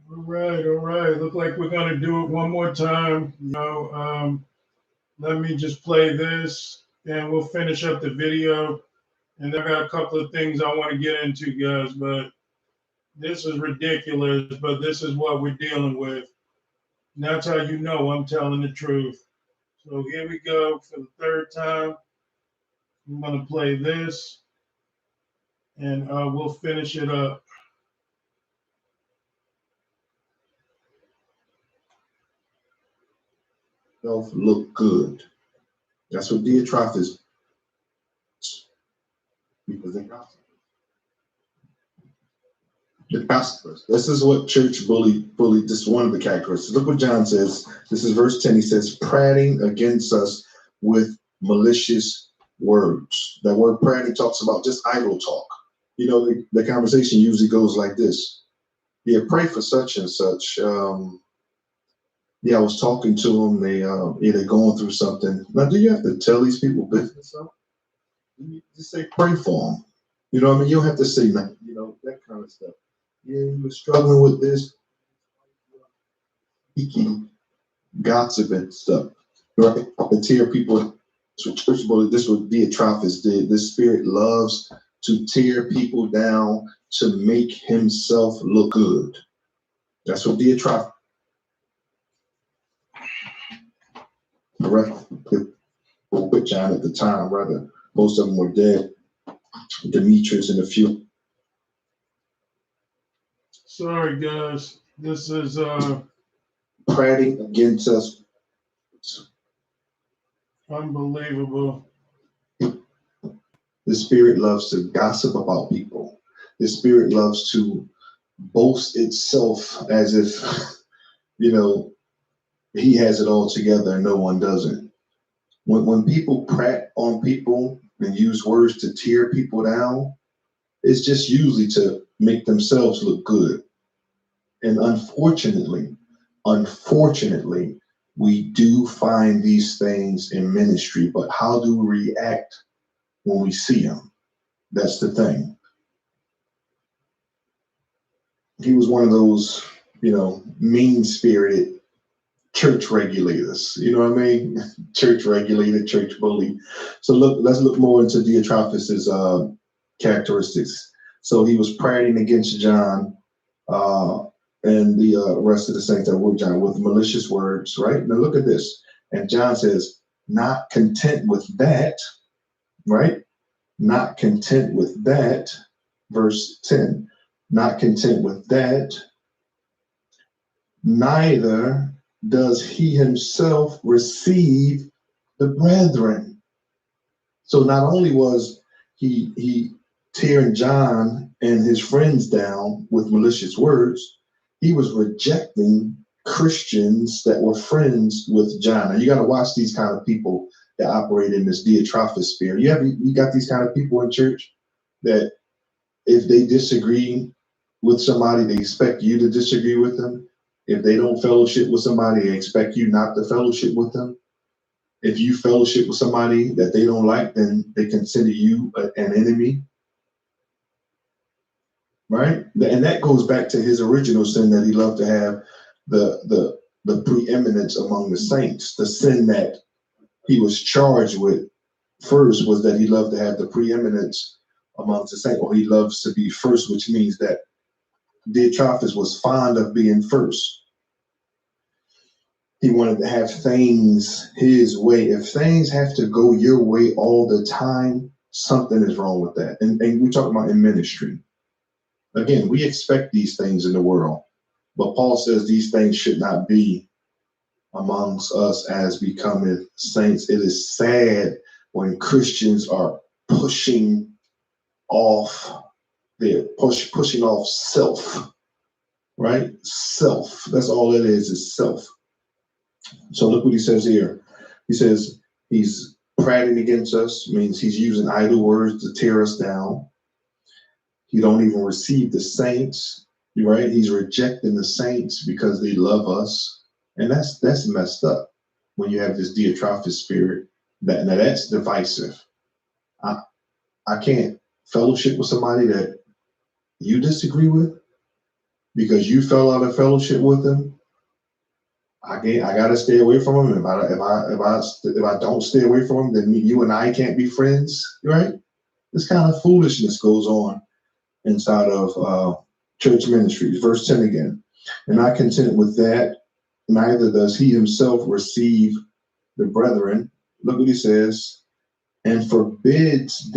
All right, all right. Look like we're gonna do it one more time. Let me just play this, and we'll finish up the video. And I got a couple of things I want to get into, guys. But this is ridiculous. But this is what we're dealing with. And that's how you know I'm telling the truth. So here we go for the third time. I'm gonna play this, and we'll finish it up. Look good. That's what Diotrephes is. Because they gossip. The gossipers. This is what church bully. This is one of the characteristics. Look what John says. This is verse 10. He says, prating against us with malicious words. That word prating talks about just idle talk. You know, the conversation usually goes like this. Yeah, pray for such and such. Yeah, I was talking to them. They're going through something. Now, do you have to tell these people business? You just say pray for them. You know what I mean? You don't have to say nothing. You know, that kind of stuff. Yeah, you were struggling with this. Speaking, gossiping stuff. Right? To tear people. So church bully, this is what Diotrephes did. This spirit loves to tear people down to make himself look good. That's what Diotrephes. Right? With John at the time, rather. Most of them were dead. Demetrius and a few. Sorry, guys. This is prating against us. Unbelievable. The spirit loves to gossip about people. The spirit loves to boast itself as if, you know, he has it all together and no one doesn't. When people prat on people and use words to tear people down, it's just usually to make themselves look good. And unfortunately, we do find these things in ministry, but how do we react when we see them? That's the thing. He was one of those, you know, mean-spirited church regulators. You know what I mean? Church regulator, church bully. So let's look more into Diotrephes' characteristics. So he was prating against John and the rest of the saints that were with John with malicious words, right? Now look at this. And John says, not content with that, right? Not content with that, verse 10, not content with that, neither does he himself receive the brethren. So not only was he tearing John and his friends down with malicious words, he was rejecting Christians that were friends with John. Now you got to watch these kind of people that operate in this Diotrephes spirit. You got these kind of people in church that if they disagree with somebody, they expect you to disagree with them. If they don't fellowship with somebody, they expect you not to fellowship with them. If you fellowship with somebody that they don't like, then they consider you an enemy. Right? And that goes back to his original sin that he loved to have the preeminence among the saints. The sin that he was charged with first was that he loved to have the preeminence amongst the saints, or he loves to be first, which means that Diotrephes was fond of being first. He wanted to have things his way. If things have to go your way all the time, something is wrong with that. And we're talking about in ministry. Again, we expect these things in the world, but Paul says these things should not be amongst us as becoming saints. It is sad when Christians are pushing off pushing off self, right? Self. That's all it is self. So look what he says here. He says he's prating against us, means he's using idle words to tear us down. He don't even receive the saints, right? He's rejecting the saints because they love us. And that's messed up when you have this Diotrephes spirit. That's divisive. I can't fellowship with somebody that you disagree with. because you fell out of fellowship with him, I gotta stay away from him. If I don't stay away from him, then you and I can't be friends, right? This kind of foolishness goes on inside of church ministries. Verse 10 again. And not content with that, neither does he himself receive the brethren. Look what he says, and forbids